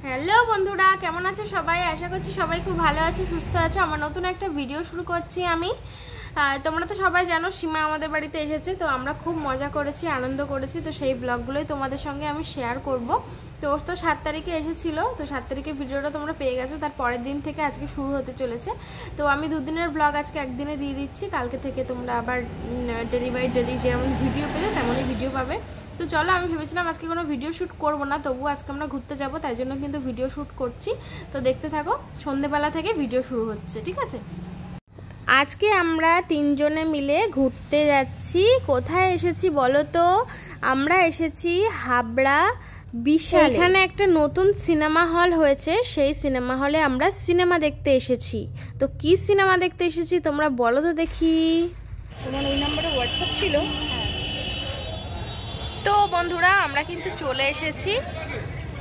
Hello বন্ধুরা, কেমন আছো সবাই? আশা করছি সবাই খুব ভালো আছো, সুস্থ আছো। আমার নতুন একটা ভিডিও শুরু করছি আমি। তোমরা তো সবাই জানো সীমা আমাদের বাড়িতে এসেছে, তো আমরা খুব মজা করেছি, আনন্দ করেছি। তো সেই ব্লগগুলোই তোমাদের সঙ্গে আমি শেয়ার করব। তো ওর তো 7 তারিখে এসেছিল, তো 7 তারিখে ভিডিওটা তোমরা পেয়ে গেছো। তার পরের দিন থেকে আজকে শুরু হতে চলেছে। তো আমি দুদিনের ব্লগ আজকে একদিনে দিয়ে দিচ্ছি। কালকে থেকে তোমরা আবার ডেলি বাই ডেলি যেমন ভিডিও পেলে তেমনই ভিডিও পাবে। তো চলো, আমি ভেবেছিলাম আজকে কোনো ভিডিও শ্যুট করবো না, তবুও আজকে আমরা ঘুরতে যাব, তাই জন্য কিন্তু ভিডিও শ্যুট করছি। তো দেখতে থাকো, সন্ধেবেলা থেকে ভিডিও শুরু হচ্ছে, ঠিক আছে? আজকে আমরা তিনজনে মিলে ঘুরতে যাচ্ছি। কোথায় এসেছি বলো তো? আমরা এসেছি হাবড়া বিশাল। এখানে একটা নতুন সিনেমা হল হয়েছে, সেই সিনেমা হলে আমরা সিনেমা দেখতে এসেছি। তো কি সিনেমা দেখতে এসেছি তোমরা বলো তো দেখি। তোমার ওই নাম্বারে হোয়াটসঅ্যাপ ছিল? তো বন্ধুরা, আমরা কিন্তু চলে এসেছি।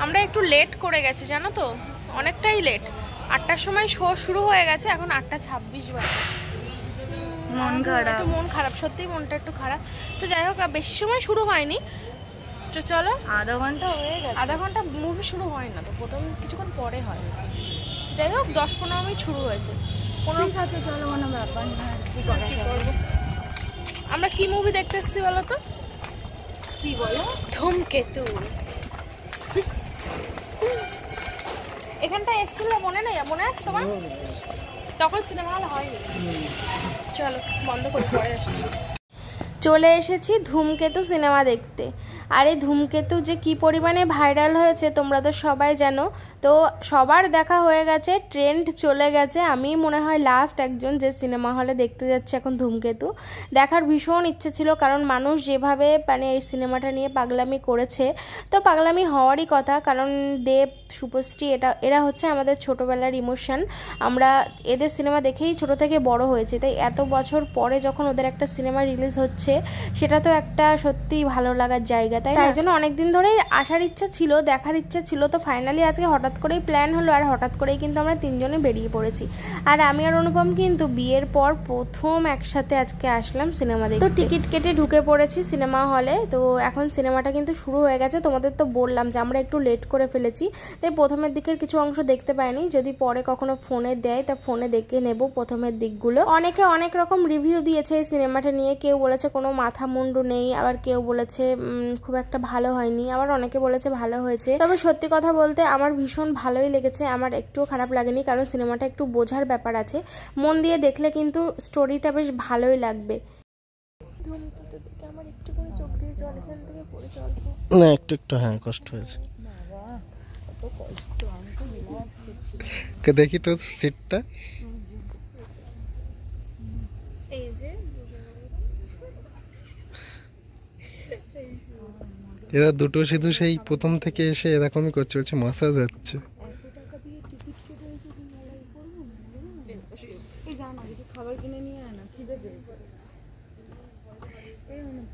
আমরা একটু লেট করে গেছি জানো তো, অনেকটাই লেট। 8টার সময় শো শুরু হয়ে গেছে, এখন 8:26 বাজে। মন খারাপ, সত্যিই মনটা একটু খারাপ। তো যাই হোক, বেশি সময় শুরু হয়নি। তো চলো, আধা ঘন্টা হয়ে গেছে। আধা ঘন্টা মুভি শুরু হয় না, তো প্রথম কিছুক্ষণ পরে হয়। যাই হোক, 10-15 মিনিট শুরু হয়েছে। ঠিক আছে, চলো, কোনো ব্যাপার না। কি করবো? আমরা কি মুভি দেখতে এসেছি বলো তো? কি বলো? ধূমকেতু। এখানটা এসেছিল, মনে নেই? মনে আছে তোমার? তখন সিনেমা হল হয়নি। চলো বন্ধ করে পরে আসছি। চলে এসেছি ধূমকেতু সিনেমা দেখতে। আর এই ধূমকেতু যে কি পরিমাণে ভাইরাল হয়েছে তোমরা তো সবাই জানো। তো সবার দেখা হয়ে গেছে, ট্রেন্ড চলে গেছে। আমি মনে হয় লাস্ট একজন যে সিনেমা হলে দেখতে যাচ্ছে এখন ধূমকেতু। দেখার ভীষণ ইচ্ছে ছিল, কারণ মানুষ যেভাবে মানে এই সিনেমাটা নিয়ে পাগলামি করেছে, তো পাগলামি হওয়ারই কথা। কারণ দেব, শুভশ্রী, এরা হচ্ছে আমাদের ছোটোবেলার ইমোশন। আমরা এদের সিনেমা দেখেই ছোট থেকে বড় হয়েছি, তাই এত বছর পরে যখন ওদের একটা সিনেমা রিলিজ হচ্ছে, সেটা তো একটা সত্যি ভালো লাগার জায়গা, তাই জন্য অনেকদিন ধরেই আসার ইচ্ছা ছিল, দেখার ইচ্ছা ছিল। তো ফাইনালি আজকে হঠাৎ করেই প্ল্যান হলো, আর হঠাৎ করেই কিন্তু আমরা তিনজনে বেরিয়ে পড়েছি। আর আমি আর অনুপম কিন্তু বিয়ের পর প্রথম একসাথে আজকে আসলাম সিনেমা দেখতে। তো টিকিট কেটে ঢুকে পড়েছি সিনেমা হলে। তো এখন সিনেমাটা কিন্তু শুরু হয়ে গেছে। তোমাদের তো বললাম যে আমরা একটু লেট করে ফেলেছি, তাই প্রথমের দিকের কিছু অংশ দেখতে পাইনি। যদি পরে কখনো ফোনে দেয় তা ফোনে দেখে নেব প্রথমের দিকগুলো। অনেকে অনেক রকম রিভিউ দিয়েছে এই সিনেমাটা নিয়ে। কেউ বলেছে কোনো মাথা মুন্ডু নেই, আবার কেউ বলেছে খুব একটা ভালো হয়নি, আবার অনেকে বলেছে ভালো হয়েছে। তবে সত্যি কথা বলতে আমার ভীষণ ভালোই লেগেছে, আমার একটুও খারাপ লাগেনি। কারণ সিনেমাটা একটু বোঝার ব্যাপার আছে, মন দিয়ে দেখলে কিন্তু স্টোরিটা বেশ ভালোই লাগবে। আমার একটু করে চোখ দিয়ে জল এখান থেকে পড়ে জল না, একটু একটু হ্যাঁ কষ্ট হয়েছে। দেখি তো সিটটা। এই যে এরা দুটো শুধু সেই প্রথম থেকে এসে এরকমই করছে, বলছে মাসাজ হচ্ছে।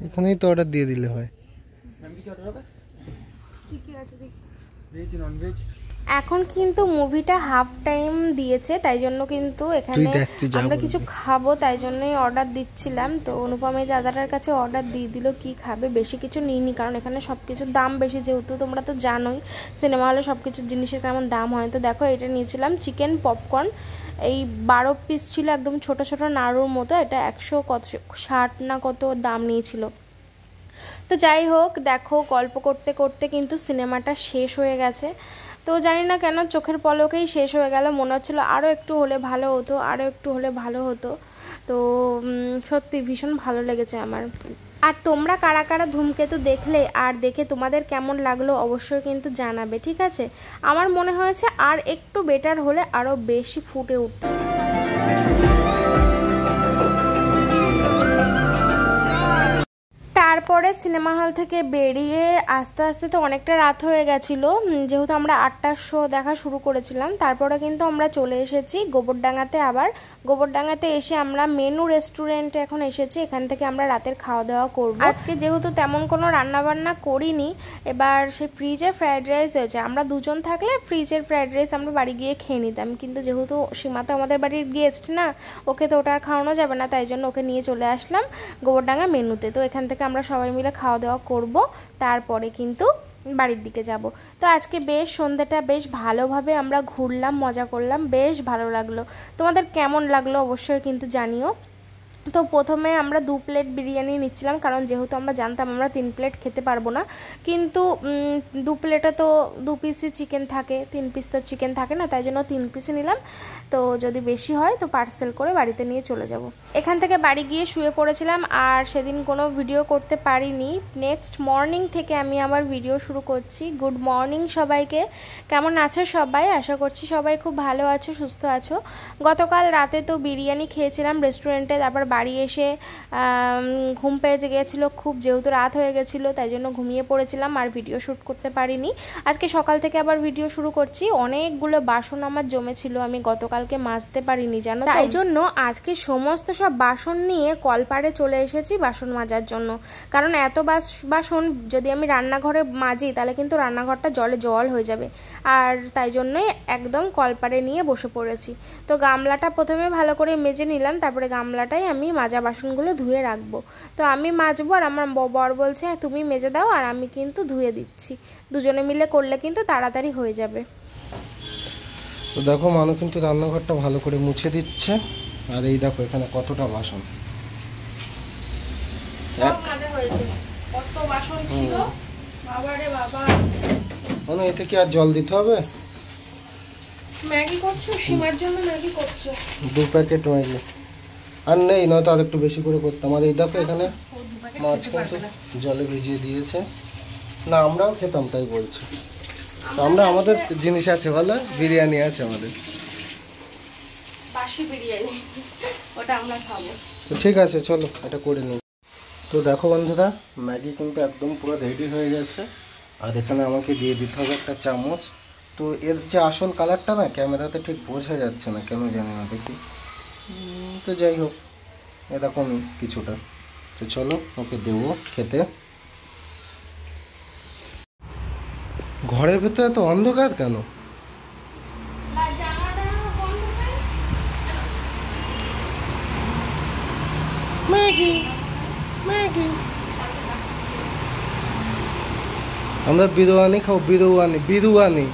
এখানেই তো অর্ডার দিয়ে দিলে হয়। এখন কিন্তু মুভিটা হাফ টাইম দিয়েছে, তাই জন্য কিন্তু এখানে আমরা কিছু খাবো, তাই জন্যই অর্ডার দিচ্ছিলাম। তো অনুপমের দাদাটার কাছে অর্ডার দিয়ে দিল কি খাবে। বেশি কিছু নিইনি, কারণ এখানে সব কিছুর দাম বেশি, যেহেতু তোমরা তো জানোই সিনেমা হলে সব কিছু জিনিসের কেমন দাম হয়। তো দেখো, এটা নিয়েছিলাম চিকেন পপকর্ন। এই 12 পিস ছিল, একদম ছোট ছোট নাড়ুর মতো। এটা 160 না কত দাম নিয়েছিল। তো যাই হোক, দেখো গল্প করতে করতে কিন্তু সিনেমাটা শেষ হয়ে গেছে। তো জানি না কেন চোখের পলকেই শেষ হয়ে গেল। মনে হচ্ছিলো আরও একটু হলে ভালো হতো, আরও একটু হলে ভালো হতো। তো সত্যি ভীষণ ভালো লেগেছে আমার। আর তোমরা কারা কারা ধূমকেতু দেখলে, আর দেখে তোমাদের কেমন লাগলো অবশ্যই কিন্তু জানাবে, ঠিক আছে? আমার মনে হয়েছে আর একটু বেটার হলে আরও বেশি ফুটে উঠত। তারপরে সিনেমা হল থেকে বেরিয়ে আস্তে আস্তে তো অনেকটা রাত হয়ে গেছিলো, যেহেতু আমরা 8টার শো দেখা শুরু করেছিলাম। তারপরে কিন্তু আমরা চলে এসেছি গোবরডাঙ্গাতে। আবার গোবরডাঙ্গাতে এসে আমরা মেনু রেস্টুরেন্টে এখন এসেছি, এখান থেকে আমরা রাতের খাওয়া দাওয়া করবো। আজকে যেহেতু তেমন কোনো রান্নাবান্না করিনি, এবার সেই ফ্রিজে ফ্রাইড রাইস হয়েছে। আমরা দুজন থাকলে ফ্রিজের ফ্রাইড রাইস আমরা বাড়ি গিয়ে খেয়ে নিতাম, কিন্তু যেহেতু সীমা তো আমাদের বাড়ির গেস্ট না, ওকে তো ওটা আর খাওয়ানো যাবে না, তাই জন্য ওকে নিয়ে চলে আসলাম গোবরডাঙ্গা মেনুতে। তো এখান থেকে আমরা সবাই মিলে খাওয়া দাওয়া করব, তারপরে কিন্তু বাড়ির দিকে যাব। তো আজকে বেশ সন্ধ্যাটা বেশ ভালোভাবে আমরা ঘুরলাম, মজা করলাম, বেশ ভালো লাগলো। তোমাদের কেমন লাগলো অবশ্যই কিন্তু জানিও। তো প্রথমে আমরা 2 প্লেট বিরিয়ানি নিচ্ছিলাম, কারণ যেহেতু আমরা জানতাম আমরা 3 প্লেট খেতে পারবো না, কিন্তু 2 প্লেটে তো 2 পিসই চিকেন থাকে, 3 পিস তো চিকেন থাকে না, তাই জন্য 3 পিসই নিলাম। তো যদি বেশি হয় তো পার্সেল করে বাড়িতে নিয়ে চলে যাব। এখান থেকে বাড়ি গিয়ে শুয়ে পড়েছিলাম, আর সেদিন কোনো ভিডিও করতে পারিনি। নেক্সট মর্নিং থেকে আমি আবার ভিডিও শুরু করছি। গুড মর্নিং সবাইকে, কেমন আছো সবাই? আশা করছি সবাই খুব ভালো আছো, সুস্থ আছো। গতকাল রাতে তো বিরিয়ানি খেয়েছিলাম রেস্টুরেন্টে, তারপর বাড়ি এসে ঘুম পেয়ে গিয়েছিলো খুব, যেহেতু রাত হয়ে গেছিলো তাই জন্য ঘুমিয়ে পড়েছিলাম আর ভিডিও শ্যুট করতে পারিনি। আজকে সকাল থেকে আবার ভিডিও শুরু করছি। অনেকগুলো বাসন আমার জমেছিল, আমি গতকালকে মাজতে পারিনি জানো, তাই জন্য আজকে সমস্ত সব বাসন নিয়ে কলপাড়ে চলে এসেছি বাসন মাজার জন্য। কারণ এত বাসন যদি আমি রান্নাঘরে মাজি তাহলে কিন্তু রান্নাঘরটা জলে জল হয়ে যাবে, আর তাই জন্যই একদম কলপাড়ে নিয়ে বসে পড়েছি। তো গামলাটা প্রথমে ভালো করে মেজে নিলাম, তারপরে গামলাটাই আমি মাজা বাসনগুলো ধুয়ে রাখবো। তো আমি মাজবো আর আমার বর বলছে তুমি মেজে দাও, আর আমি কিন্তু ধুয়ে দিচ্ছি। দুজনে মিলে করলে কিন্তু তাড়াতাড়ি হয়ে যাবে। তো দেখো মানু কিন্তু রান্নাঘরটা ভালো করে মুছে দিচ্ছে, আর এই দেখো এখানে কতটা বাসন, সব মাজা হয়েছে, কত বাসন ছিল বাবা রে বাবা। মানে এতে কি আর জল দিতে হবে? ম্যাগি করছো? সীমার জন্য ম্যাগি করছো? 2 প্যাকেট ম্যাগি আর নেই, নয়তো আর একটু বেশি করে করতাম। আর এই দেখো এখানে মাছ কিন্তু জলে ভিজিয়ে দিয়েছে, না আমরাও খেতাম তাই বলছি। তো আমরা আমাদের জিনিস আছে, ভালো বিরিয়ানি আছে আমাদের, বাসি বিরিয়ানি, ওটা আমরা খাবো। তো ঠিক আছে চলো এটা করে নিই। তো দেখো বন্ধুরা, ম্যাগি কিন্তু একদম পুরো রেডি হয়ে গেছে, আর এখানে আমাকে দিয়ে দিতে হবে একটা চামচ। তো এর যে আসল কালারটা না ক্যামেরাতে ঠিক বোঝা যাচ্ছে না, কেন জানি না, দেখি। তো যাই হোক এরকমই কিছুটা। তো চলো ওকে দেবো খেতে। ঘরের ভেতরে তো অন্ধকার কেন? ম্যাগি ম্যাগি, আমরা বিরিয়ানি খাও, বিরিয়ানি বিরিয়ানি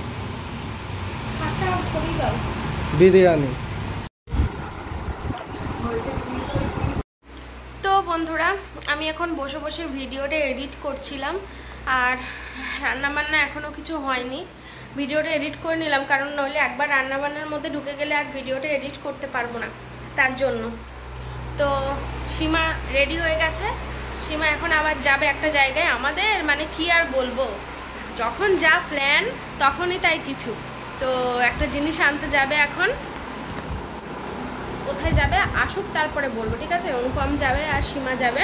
বিরিয়ানি। তো বন্ধুরা, আমি এখন বসে বসে ভিডিওটা এডিট করছিলাম, আর রান্নাবান্না এখনও কিছু হয়নি। ভিডিওটা এডিট করে নিলাম, কারণ নইলে একবার রান্নাবান্নার মধ্যে ঢুকে গেলে আর ভিডিওটা এডিট করতে পারবো না, তার জন্য। তো সীমা রেডি হয়ে গেছে, সীমা এখন আবার যাবে একটা জায়গায়। আমাদের মানে কি আর বলবো, যখন যা প্ল্যান তখনই তাই কিছু। তো একটা জিনিস আনতে যাবে এখন, কোথায় যাবে আসুক তারপরে বলবো, ঠিক আছে? অনুপম যাবে আর সীমা যাবে,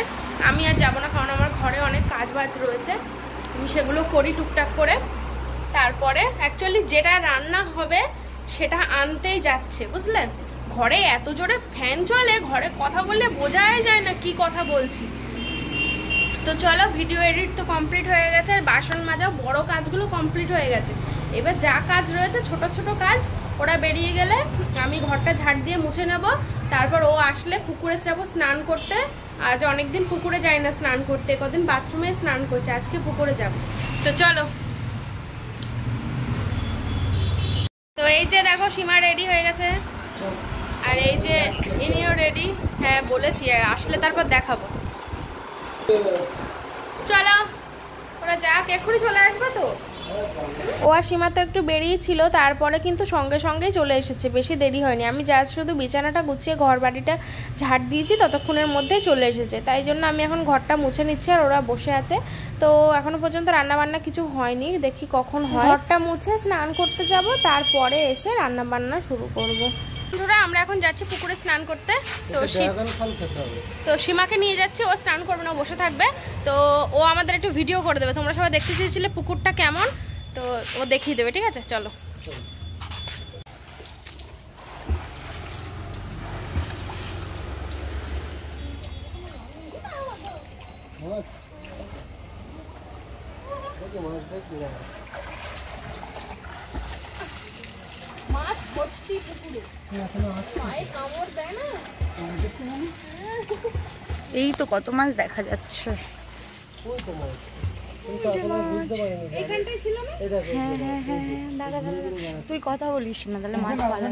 আমি আর যাবো না, কারণ আমার ঘরে অনেক কাজ বাজ রয়েছে, আমি সেগুলো করি টুকটাক করে। তারপরে অ্যাকচুয়ালি যেটা রান্না হবে সেটা আনতেই যাচ্ছে, বুঝলেন? ঘরে এত জোরে ফ্যান চলে, ঘরে কথা বললে বোঝাই যায় না কি কথা বলছি। তো চলো, ভিডিও এডিট তো কমপ্লিট হয়ে গেছে, আর বাসন মাজা বড় কাজগুলো কমপ্লিট হয়ে গেছে। এবার যা কাজ রয়েছে ছোট ছোট কাজ, ওরা বেরিয়ে গেলে আমি ঘরটা ঝাড় দিয়ে মুছে নেব। তারপর ও আসলে পুকুরে যাবো স্নান করতে। আজ অনেকদিন পুকুরে যাই না স্নান করতে, কদিন বাথরুমে স্নান করছে, আজকে পুকুরে যাব। তো চলো। তো এই যে দেখো সীমা রেডি হয়ে গেছে, আর এই যে ইনিও রেডি। হ্যাঁ বলেছি আসলে তারপর দেখাবো। চলো ওরা যাক, এক্ষুনি চলে আসবে তো। ও আর সীমা তো একটু বেরিয়েছিল, তারপরে কিন্তু সঙ্গে সঙ্গেই চলে এসেছে, বেশি দেরি হয়নি। আমি জাস্ট শুধু বিছানাটা গুছিয়ে ঘর বাড়িটা ঝাড় দিয়েছি, ততক্ষণের মধ্যেই চলে এসেছে। তাই জন্য আমি এখন ঘরটা মুছে নিচ্ছি, আর ওরা বসে আছে। তো এখনো পর্যন্ত রান্নাবান্না কিছু হয়নি, দেখি কখন হয়। ঘরটা মুছে স্নান করতে যাব, তারপরে এসে রান্নাবান্না শুরু করব। বন্ধুরা, আমরা এখন যাচ্ছি পুকুরে স্নান করতে। তো সীমাকে নিয়ে যাচ্ছি, ও স্নান করবে না, বসে থাকবে। তো ও আমাদের একটু ভিডিও করে দেবে, তোমরা সবাই দেখতে চেয়েছিলে পুকুরটা কেমন, তো ও দেখিয়ে দেবে, ঠিক আছে? চলো। মাছ ভর্তি পুকুরে, পায়ে কামড় দেয় না। এই তো কত মাছ দেখা যাচ্ছে। এইখানটাই ছিল না? হ্যাঁ হ্যাঁ হ্যাঁ হ্যাঁ, দাঁড়া দাঁড়া দাঁড়া। তুই কথা বলিস না, তাহলে মাছ পালা।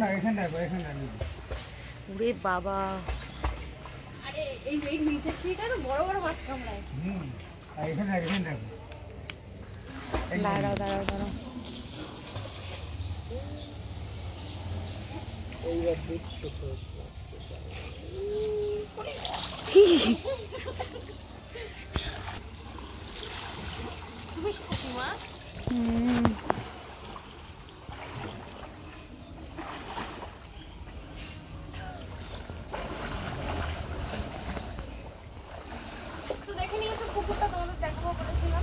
ওরে বাবা, আরে এই নিচে সেইটা না বড় বড় মাছ কামড়ায়। দাঁড়াও দাঁড়াও দাঁড়াও। এইবার দেখছো তো তুমি শাশুমা তো দেখে নিয়েছো পুকুরটা, তোমাদের দেখাবো বলেছিলাম।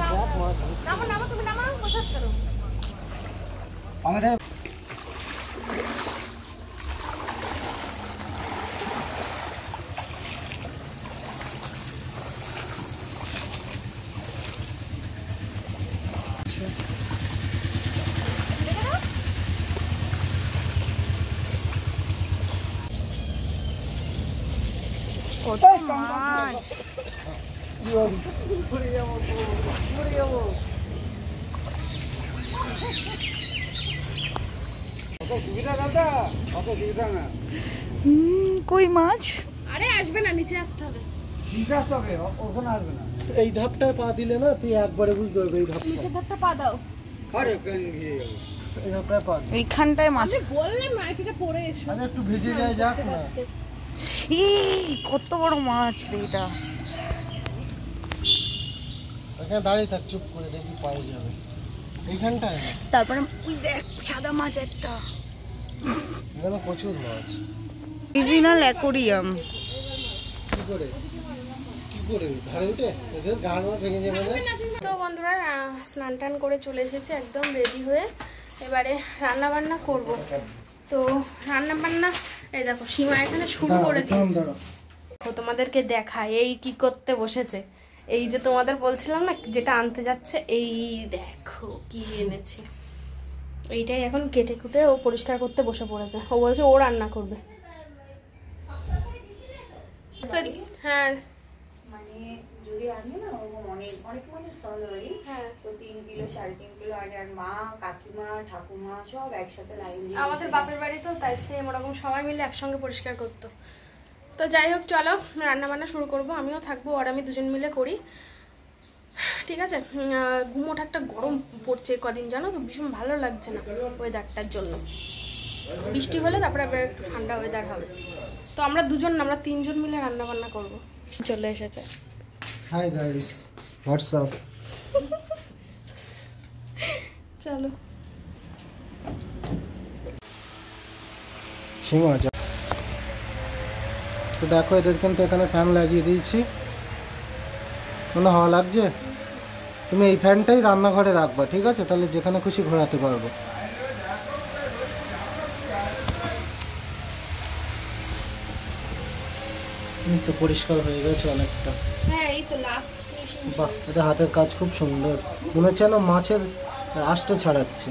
নামো নামো, তুমি নামো, মসাজ করো। আমাদের কত মাছ! কই মাছ? আরে আসবে না, নিচে আসতে হবে। এই ধাপটায় পা দিলে না তুই একবারে বুঝতে পারবি। এই ধাপটা, নিচের ধাপটা পা দাও। এই ধাপটায় পা দে। এইখানটায় মাছ। আমি বললাম মাটিটা পড়ে এসো। আরে একটু ভিজে যায়, যাক না। কত বড় মাছ রে এটা! এখানে দাঁড়িয়ে থাক, চুপ করে, দেখি পায়ে যাবে এইখানটায়। তারপরে ওই দেখ সাদা মাছ একটা। এখানে প্রচুর মাছ। Original aquarium. কি করে ধারে উঠে এদের গাড় ভেঙে যাবে না? তো বন্ধুরা স্নান টান করে চলে এসেছি একদম রেডি হয়ে। এবারে রান্না বান্না করব। তো রান্না বান্না এই দেখো সীমা এখানে শুরু করে দিয়েছে। তোমাদেরকে দেখায় এই কি করতে বসেছে। এই যে তোমাদের বলছিলাম না যেটা আনতে যাচ্ছে, এই দেখো কি এনেছে। এইটাই এখন কেটে কুটে ও পরিষ্কার করতে বসে পড়েছে। ও বলছে ও রান্না করবে। তো হ্যাঁ মানে যদি আনি না ওরকম অনেক মানুষ তাহলে ওই তো 3 কিলো 3.5 কিলো আনে। আর মা, কাকিমা, ঠাকুমা সব একসাথে লাইন দিয়ে আমাদের বাপের বাড়ি তো তাই সেম ওরকম সবাই মিলে একসঙ্গে পরিষ্কার করতো। তো যাই হোক চলো রান্না বান্না শুরু করব। আমিও থাকবো আর আমি দুজন মিলে করি, ঠিক আছে? ঘুমোটা একটা গরম পড়ছে কদিন, জানো তো, ভীষণ ভালো লাগছে না ওয়েদারটার জন্য। বৃষ্টি হলে তারপরে আবার একটু ঠান্ডা ওয়েদার হবে। তো আমরা দুজন না, আমরা 3 জন মিলে রান্না বান্না করবো। চলে এসেছে। Hi guys, WhatsApp. চলো সীমা যা। তো দেখো এদের কিন্তু এখানে ফ্যান লাগিয়ে দিয়েছি, কোনো হাওয়া লাগছে। তুমি এই ফ্যানটাই রান্নাঘরে রাখবা, ঠিক আছে? তাহলে যেখানে খুশি ঘোরাতে পারবো। তো পরিষ্কার হয়ে গেছে অনেকটা। হ্যাঁ এই তো লাস্ট ফিনিশিং। বাহ, এদের হাতের কাজ খুব সুন্দর, মনে হচ্ছে না মাছের আঁশটা ছাড়াচ্ছে।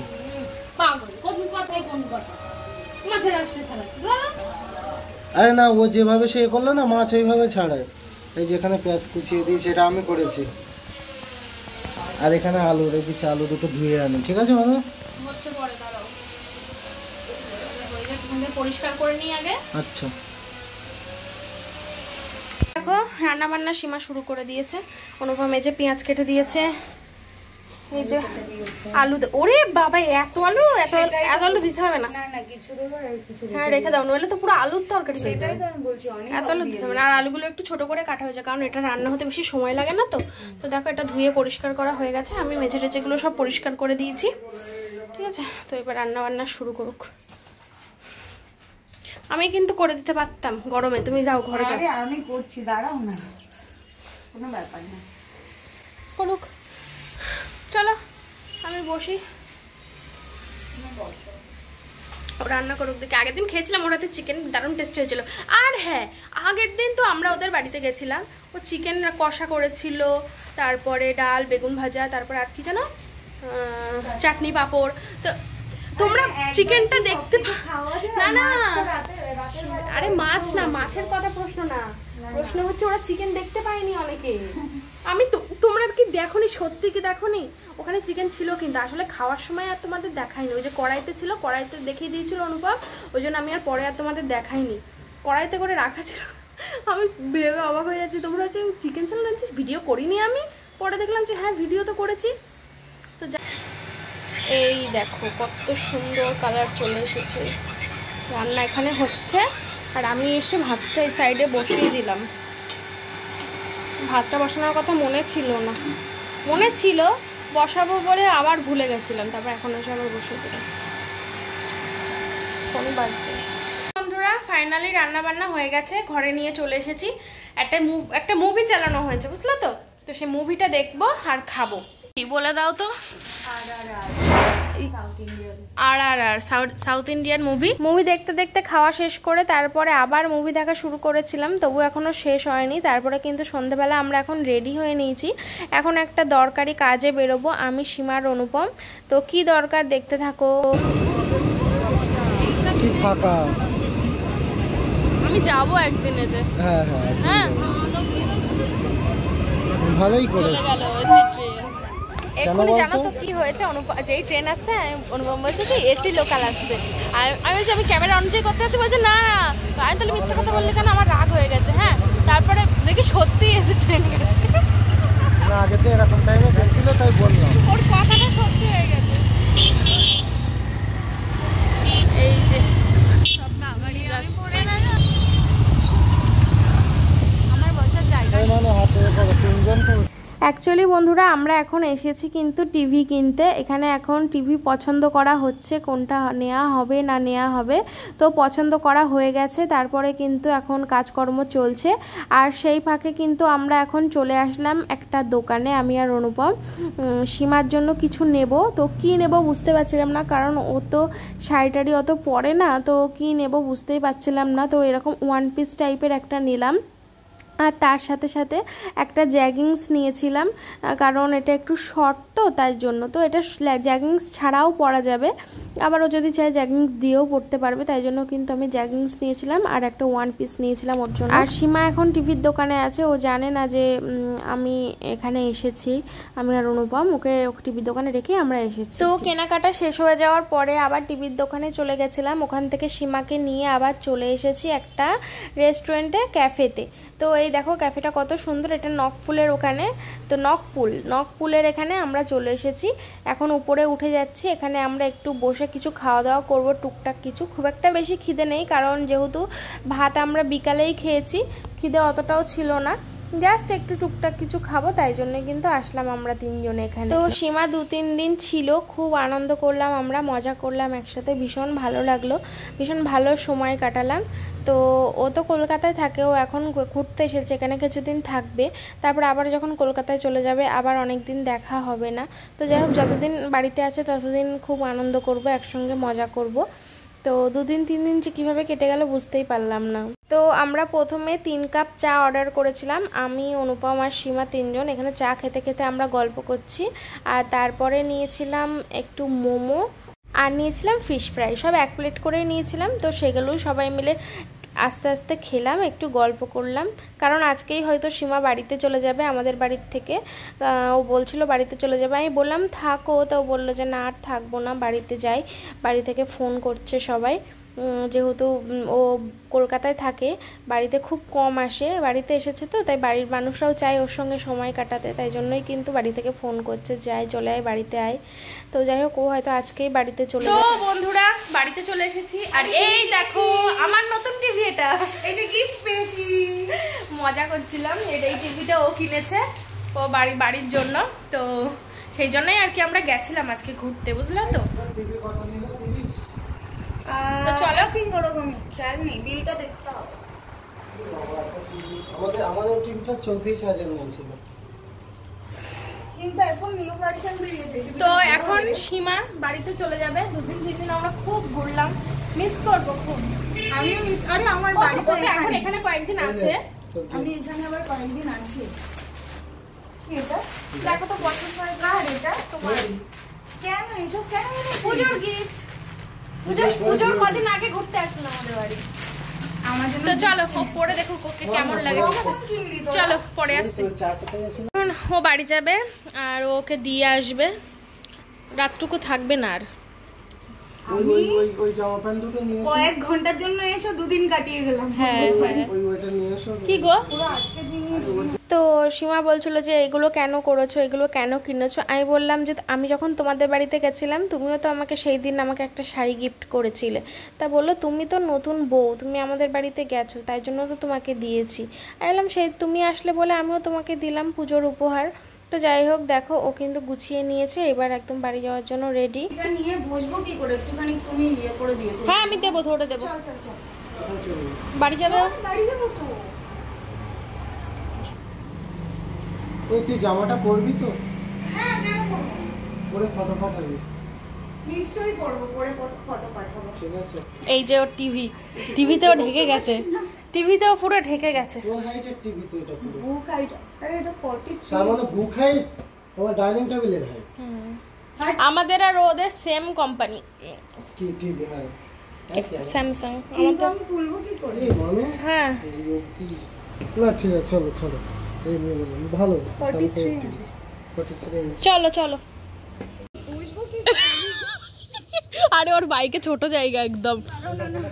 পাগল, কোন কথাই কোন কথা, মাছের আঁশটা ছাড়াচ্ছি বলো। আরে না, ও যেভাবে সে করলো না, মাছ ওইভাবে ছাড়ায়। এই যেখানে পেঁয়াজ কুচিয়ে দিয়েছি, এটা আমি করেছি। আর এখানে আলু রেখেছি, আলু দুটো ধুয়ে আনি, ঠিক আছে? মানে হচ্ছে পরে দাঁড়াও, পরিষ্কার করে নিই আগে। আচ্ছা দেখো রান্না বান্না সীমা শুরু করে দিয়েছে। অনুপম এই যে পেঁয়াজ কেটে দিয়েছে, এই যে আলু। ওরে বাবা, এত আলু, এত আলু দিতে হবে না। না কিছু দেবো আর কিছু হ্যাঁ রেখে দাও, নইলে তো পুরো আলুর তরকারি হয়ে যাবে। তো আমি বলছি অনেক এত আলু দিতে হবে না। আর আলুগুলো একটু ছোট করে কাটা হয়েছে, কারণ এটা রান্না হতে বেশি সময় লাগে না। তো তো দেখো এটা ধুয়ে পরিষ্কার করা হয়ে গেছে। আমি মেঝে টেচেগুলো সব পরিষ্কার করে দিয়েছি, ঠিক আছে? তো এবার রান্না বান্না শুরু করুক। আমি কিন্তু করে দিতে পারতাম গরমে, তুমি যাও ঘরে যাও। আরে আমি করছি, দাঁড়াও না, কোনো ব্যাপার না, করুক। চলো আমি বসি, রান্না করুক দেখে। আগের দিন খেয়েছিলাম ওর হাতে চিকেন, দারুণ টেস্টি হয়েছিল। আর হ্যাঁ, আগের দিন তো আমরা ওদের বাড়িতে গেছিলাম, ও চিকেন কষা করেছিল, তারপরে ডাল, বেগুন ভাজা, তারপর আর কি জানো, চাটনি, পাঁপড়। তো তোমরা চিকেনটা দেখতে না না, আরে মাছ না, মাছের কথা প্রশ্ন না, প্রশ্ন হচ্ছে ওরা চিকেন দেখতে পায়নি অনেকে। আমি তো তোমরা কি দেখোনি, সত্যি কি দেখোনি? ওখানে চিকেন ছিল কিন্তু আসলে খাওয়ার সময় আর তোমাদের দেখাইনি। ওই যে কড়াইতে ছিল, কড়াইতে দেখিয়ে দিয়েছিল অনুভব, ওই জন্য আমি আর পরে আর তোমাদের দেখাইনি। কড়াইতে করে রাখা ছিল, আমি ভেবে অবাক হয়ে যাচ্ছি। তোমরা হচ্ছে চিকেন ছিল না, ভিডিও করিনি আমি, পরে দেখলাম যে হ্যাঁ ভিডিও তো করেছি। তো এই দেখো কত সুন্দর কালার চলে এসেছে। রান্না এখানে হচ্ছে আর আমি এসে ভাতটা এই সাইডে বসিয়ে দিলাম। ভাতটা বসানোর কথা মনে ছিল না, মনে ছিল বসাবো বলে আবার ভুলে গেছিলাম, তারপর এখন এসে আবার বসিয়ে দিলাম। কোন বাজছে? বন্ধুরা ফাইনালি রান্না বান্না হয়ে গেছে, ঘরে নিয়ে চলে এসেছি। একটা মুভি চালানো হয়েছে, বুঝলো তো? তো সেই মুভিটা দেখবো আর খাবো। কি বলে দাও তো? আর সাউথ ইন্ডিয়ান মুভি দেখতে দেখতে খাওয়া শেষ করে তারপরে আবার মুভি দেখা শুরু করেছিলাম, তবু এখনো শেষ হয়নি। তারপরে কিন্তু সন্ধ্যাবেলা আমরা এখন রেডি হয়ে নিয়েছি, এখন একটা দরকারি কাজে বেরোবো আমি, সীমার, অনুপম। তো কি দরকার দেখতে থাকো। আমি যাবো একদিন এতে। হ্যাঁ ভালোই করে চলে গেল এসি ট্রেন। এক্ষুনি জানো তো কি হয়েছে? যেই ট্রেন আসছে অনুপম বলছে কি এসি লোকাল আসছে। আমি বলছি আমি ক্যামেরা অন করতে আছি, বলছে না। আমি তাহলে মিথ্যা কথা বললে কেন? আমার রাগ হয়ে গেছে। হ্যাঁ তারপরে দেখি সত্যি এসি ট্রেন গেছে। না আগে তো এরকম টাইমে গেছিল তাই বললাম। ওর কথাটা সত্যি হয়ে গেছে। এই যে সব নাগাড়ি পড়ে না, আমার বসার জায়গা মানে হাতে তিনজন। অ্যাকচুয়ালি বন্ধুরা আমরা এখন এসেছি কিন্তু টিভি কিনতে। এখানে এখন টিভি পছন্দ করা হচ্ছে, কোনটা নেওয়া হবে না নেওয়া হবে। তো পছন্দ করা হয়ে গেছে, তারপরে কিন্তু এখন কাজকর্ম চলছে। আর সেই ফাঁকে কিন্তু আমরা এখন চলে আসলাম একটা দোকানে, আমি আর অনুপম। সীমার জন্য কিছু নেব, তো কি নেব বুঝতে পারছিলাম না, কারণ ও তো শাড়ি অত পরে না, তো কি নেব বুঝতেই পারছিলাম না। তো এরকম ওয়ান পিস টাইপের একটা নিলাম, আর তার সাথে সাথে একটা জ্যাগিংস নিয়েছিলাম, কারণ এটা একটু শর্ট তো তাই জন্য। তো এটা জ্যাগিংস ছাড়াও পরা যাবে, আবারও যদি চাই জ্যাগিংস দিয়েও পরতে পারবে, তাই জন্য কিন্তু আমি জ্যাগিংস নিয়েছিলাম আর একটা ওয়ান পিস নিয়েছিলাম ওর জন্য। আর সীমা এখন টিভির দোকানে আছে, ও জানে না যে আমি এখানে এসেছি, আমি আর অনুপম। ওকে টিভির দোকানে রেখে আমরা এসেছি। তো কেনাকাটা শেষ হয়ে যাওয়ার পরে আবার টিভির দোকানে চলে গেছিলাম, ওখান থেকে সীমাকে নিয়ে আবার চলে এসেছি একটা রেস্টুরেন্টে, ক্যাফেতে। তো এই দেখো ক্যাফেটা কত সুন্দর, এটা নকপুলের ওখানে। তো নকপুলের এখানে আমরা চলে এসেছি, এখন উপরে উঠে যাচ্ছি। এখানে আমরা একটু বসে কিছু খাওয়া দাওয়া করবো, টুকটাক কিছু, খুব একটা বেশি খিদে নেই, কারণ যেহেতু ভাত আমরা বিকালেই খেয়েছি, খিদে অতটাও ছিল না, জাস্ট একটু টুকটাক কিছু খাবো, তাই জন্য কিন্তু আসলাম আমরা তিনজনে এখানে। তো সীমা 2-3 দিন ছিল, খুব আনন্দ করলাম আমরা, মজা করলাম একসাথে, ভীষণ ভালো লাগলো, ভীষণ ভালো সময় কাটালাম। তো ও তো কলকাতায় থাকে, ও এখন ঘুরতে এসেছে, এখানে কিছুদিন থাকবে, তারপর আবার যখন কলকাতায় চলে যাবে আবার অনেক দিন দেখা হবে না। তো যাই হোক যতদিন বাড়িতে আছে ততদিন খুব আনন্দ করব, একসঙ্গে মজা করব। তো 2-3 দিন যে কীভাবে কেটে গেল বুঝতেই পারলাম না। তো আমরা প্রথমে 3 কাপ চা অর্ডার করেছিলাম, আমি, অনুপম আর সীমা তিনজন। এখানে চা খেতে খেতে আমরা গল্প করছি। আর তারপরে নিয়েছিলাম একটু মোমো আর নিয়েছিলাম ফিশ ফ্রাই, সব 1 প্লেট করেই নিয়েছিলাম। তো সেগুলোই সবাই মিলে আস্তে আস্তে খেলাম, একটু গল্প করলাম, কারণ আজকেই হয়তো সীমা বাড়িতে চলে যাবে আমাদের বাড়ির থেকে। ও বলছিল বাড়িতে চলে যাবে, আমি বললাম থাকো, তো ও বললো যে না আর থাকবো না, বাড়িতে যাই। বাড়ি থেকে ফোন করছে সবাই, যেহেতু ও কলকাতায় থাকে, বাড়িতে খুব কম আসে, বাড়িতে এসেছে তো তাই বাড়ির মানুষরাও চায় ওর সঙ্গে সময় কাটাতে, তাই জন্যই কিন্তু বাড়ি থেকে ফোন করছে যাই চলে আয়, বাড়িতে আয়। তো যাই হোক ও হয়তো আজকেই বাড়িতে চলে যাবে। তো বন্ধুরা বাড়িতে চলে এসেছি, আর এই দেখো আমার নতুন টিভি, এটা এই যে গিফট পেয়েছি, মজা করছিলাম। এই টিভিটা ও কিনেছে ও বাড়ির জন্য, তো সেই জন্যই আর কি আমরা গেছিলাম আজকে ঘুরতে, বুঝলাম তো। তো চলো ঠিক ওরকমই, খেয়াল নেই, বিলটা দেখতে হবে। আমাদের টিমটা 34,000 নিয়েছিল, কিন্তু এখন নিউ ভার্সন বেরিয়েছে। তো এখন সীমা বাড়িতে চলে যাবে, 2-3 দিন আমরা খুব ঘুরলাম, মিস করব খুব। আমিও মিস, আরে আমার বাড়ি তো এখন এখানে কয়েকদিন আছে, আমি এখানে আবার কয়েকদিন আছি। এটা দেখো তো বছর পরে কার এটা তোমার, কেন এসব কেন পুজোর গিফট, পুজোর কদিন আগে ঘুরতে আসলাম আমাদের বাড়ি। আমার জন্য তো চলো ও পরে দেখো ওকে কেমন লাগে, ঠিক আছে? চলো পরে আসছি। এখন ও বাড়ি যাবে আর ওকে দিয়ে আসবে, রাতটুকু থাকবে না আর। কয়েক ঘন্টার জন্য এসে দুদিন কাটিয়ে গেলাম। হ্যাঁ কি গো, তো সীমা বলছিল যে এগুলো কেন করেছো, এগুলো কেন কিনেছো? আমি বললাম যে আমি যখন তোমাদের বাড়িতে গেছিলাম তুমিও তো আমাকে সেই দিন আমাকে একটা শাড়ি গিফট করেছিলে। তা বললো তুমি তো নতুন বউ, তুমি আমাদের বাড়িতে গেছো তাই জন্য তো তোমাকে দিয়েছি। আমি বললাম সেই তুমি আসলে বলে আমিও তোমাকে দিলাম পুজোর উপহার। তো যাই হোক দেখো ও কিন্তু গুছিয়ে নিয়েছে, এবার একদম বাড়ি যাওয়ার জন্য রেডি। এটা নিয়ে বসবো কি করে, একটুখানি তুমি ইয়ে করে দিও। হ্যাঁ আমি দেবো, ধরে দেবো। চল চল চল, বাড়ি যাবে? বাড়ি যাবো তো। এই তুই জামাটা পরবি তো? হ্যাঁ কেন করবো, পরে ফটো পাঠাবি? নিশ্চয়ই করবো, পরে ফটো পাঠাবো। ঠিক আছে। এই যে ওর টিভিতেও ঢেকে গেছে, টিভিতেও পুরো ঢেকে গেছে। কোন হাইটের টিভি তো এটা পুরো? বুক হাইট, আরে এটা 43। তার মানে বুক হাইট তোমার ডাইনিং টেবিলের হাইট। আমাদের আর ওদের সেম কোম্পানি, কি টিভি? হ্যাঁ স্যামসাং। কিন্তু আমি তুলবো কি করে? এই মানে হ্যাঁ এই অবধি না, ঠিক আছে চলো চলো। এই নিয়ে বললাম ভালো 43 ইঞ্চি। 43 ইঞ্চি। চলো চলো। বুঝবো কি? আরে ওর বাইকে ছোট জায়গা একদম।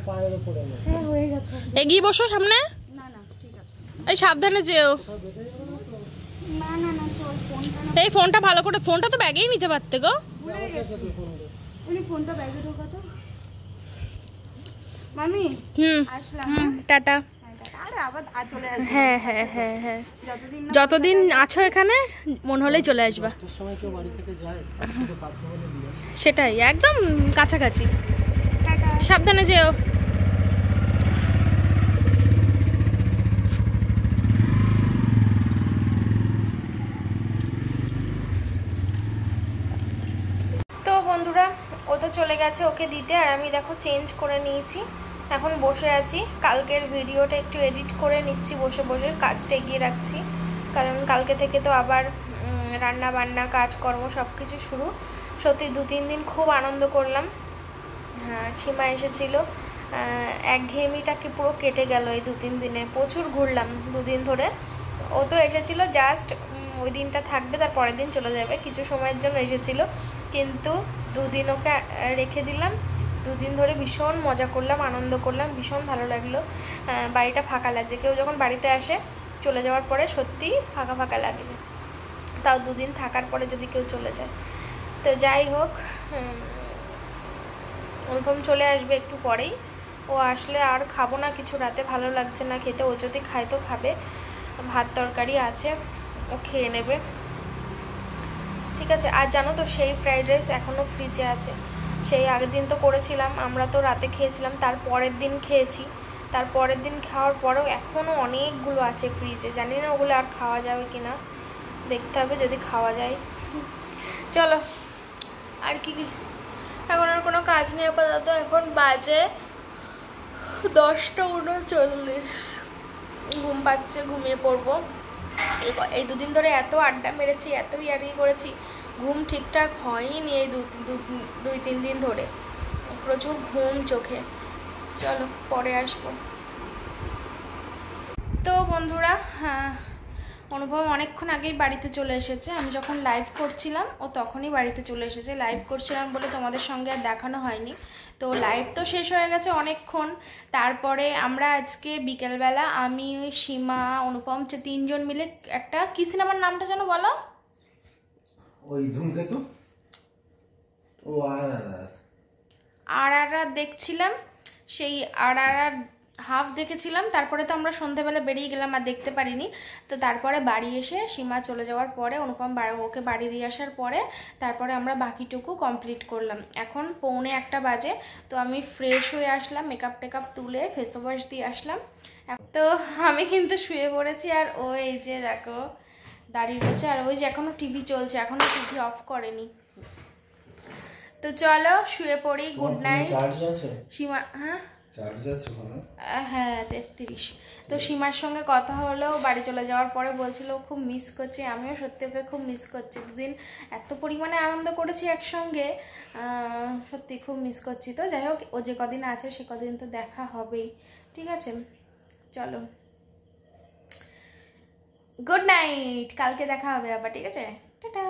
পায়ের উপরে না। হ্যাঁ হয়ে গেছে। এগিয়ে বসো সামনে। না না ঠিক আছে। এই সাবধানে যেও। না না না চল, ফোনটা না এই ফোনটা ভালো করে, ফোনটা তো ব্যাগেই নিতে পারতে গো। ভুলে গেছি। উনি ফোনটা ব্যাগে ঢোকাতো। মামি আসলাম। টাটা। আরে আবার চলে আসবে। হ্যাঁ হ্যাঁ হ্যাঁ হ্যাঁ, যতদিন যতদিন আছো এখানে মন হলেই চলে আসবা। একটা সময় কেউ বাড়ি থেকে যায় একটু কাছে বলে দিয়ে আসে। সেটাই একদম কাছাকাছি। টাটা। সাবধানে যেও। তো বন্ধুরা ও তো চলে গেছে ওকে দিতে, আর আমি দেখো চেঞ্জ করে নিয়েছি, এখন বসে আছি। কালকের ভিডিওটা একটু এডিট করে নিচ্ছি বসে বসে, কাজটা এগিয়ে রাখছি, কারণ কালকে থেকে তো আবার রান্না বান্না কাজকর্ম সব কিছু শুরু। সত্যি 2-3 দিন খুব আনন্দ করলাম। হ্যাঁ সীমা এসেছিলো, একঘেয়েমিটাকে পুরো কেটে গেল এই 2-3 দিনে। প্রচুর ঘুরলাম 2 দিন ধরে। ও তো এসেছিলো জাস্ট ওই দিনটা থাকবে, তার পরের দিন চলে যাবে, কিছু সময়ের জন্য এসেছিলো, কিন্তু 2 দিন ওকে রেখে দিলাম। 2 দিন ধরে ভীষণ মজা করলাম, আনন্দ করলাম, ভীষণ ভালো লাগলো। বাড়িটা ফাঁকা লাগছে, কেউ যখন বাড়িতে আসে চলে যাওয়ার পরে সত্যি ফাঁকা ফাঁকা লাগছে, তাও 2 দিন থাকার পরে যদি কেউ চলে যায়। তো যাই হোক, অনুপম চলে আসবে একটু পরেই। ও আসলে আর খাবো না কিছু, রাতে ভালো লাগছে না খেতে। ও যদি খায় তো খাবে, ভাত তরকারি আছে ও খেয়ে নেবে, ঠিক আছে। আর জানো তো সেই ফ্রাইড রাইস এখনও ফ্রিজে আছে, সেই আগের দিন তো করেছিলাম, আমরা তো রাতে খেয়েছিলাম, তার পরের দিন খেয়েছি, তার পরের দিন খাওয়ার পরেও এখনও অনেকগুলো আছে ফ্রিজে। জানি না ওগুলো আর খাওয়া যাবে কি না, দেখতে হবে যদি খাওয়া যায়। চলো আর কি, এখন আর কোনো কাজ নেই আপাতত। এখন বাজে 10:39, ঘুম পাচ্ছে, ঘুমিয়ে পড়বো। এই 2 দিন ধরে এত আড্ডা মেরেছি, এত ইয়ারি করেছি, ঘুম ঠিকঠাক হয়নি এই 2-3 দিন ধরে, প্রচুর ঘুম চোখে। চলো পরে আসবো। তো বন্ধুরা হ্যাঁ, অনুভব অনেকক্ষণ আগেই বাড়িতে চলে এসেছে। আমি যখন লাইভ করছিলাম ও তখনই বাড়িতে চলে এসেছে। লাইভ করছিলাম বলে তোমাদের সঙ্গে আর দেখানো হয়নি। তো লাইভ তো শেষ হয়ে গেছে অনেকক্ষণ। তারপরে আমরা আজকে বিকেলবেলা আমি, সীমা, অনুপম 3 জন মিলে একটা কি সিনেমার নামটা যেন বলো? ওই ধূমকেতু। ও আর দেখছিলাম, সেই আর হাফ দেখেছিলাম। তারপরে তো আমরা সন্ধ্যেবেলা বেরিয়ে গেলাম, আর দেখতে পারিনি। তো তারপরে বাড়ি এসে সীমা চলে যাওয়ার পরে, অনুপম ওকে বাড়ি দিয়ে আসার পরে তারপরে আমরা বাকিটুকু কমপ্লিট করলাম। এখন 1:45 বাজে। তো আমি ফ্রেশ হয়ে আসলাম, মেকআপ টেকআপ তুলে ফেস ওয়াশ দিয়ে আসলাম। তো আমি কিন্তু শুয়ে পড়েছি, আর ও এই যে দেখো দাঁড়িয়ে রয়েছে, আর ওই যে এখনো টিভি চলছে, এখনো টিভি অফ করেনি। তো চলো শুয়ে পড়ি, গুড নাইট। সীমা হ্যাঁ হ্যাঁ 33। তো সীমার সঙ্গে কথা হলো বাড়ি চলে যাওয়ার পরে, বলছিল খুব মিস করছি। আমিও সত্যি ওকে খুব মিস করছি, 2 দিন এত পরিমাণে আনন্দ করেছি একসঙ্গে, সত্যি খুব মিস করছি। তো যাই হোক, ও যে কদিন আছে সে কদিন তো দেখা হবেই। ঠিক আছে, চলো গুড নাইট, কালকে দেখা হবে আবার, ঠিক আছে, টাটা।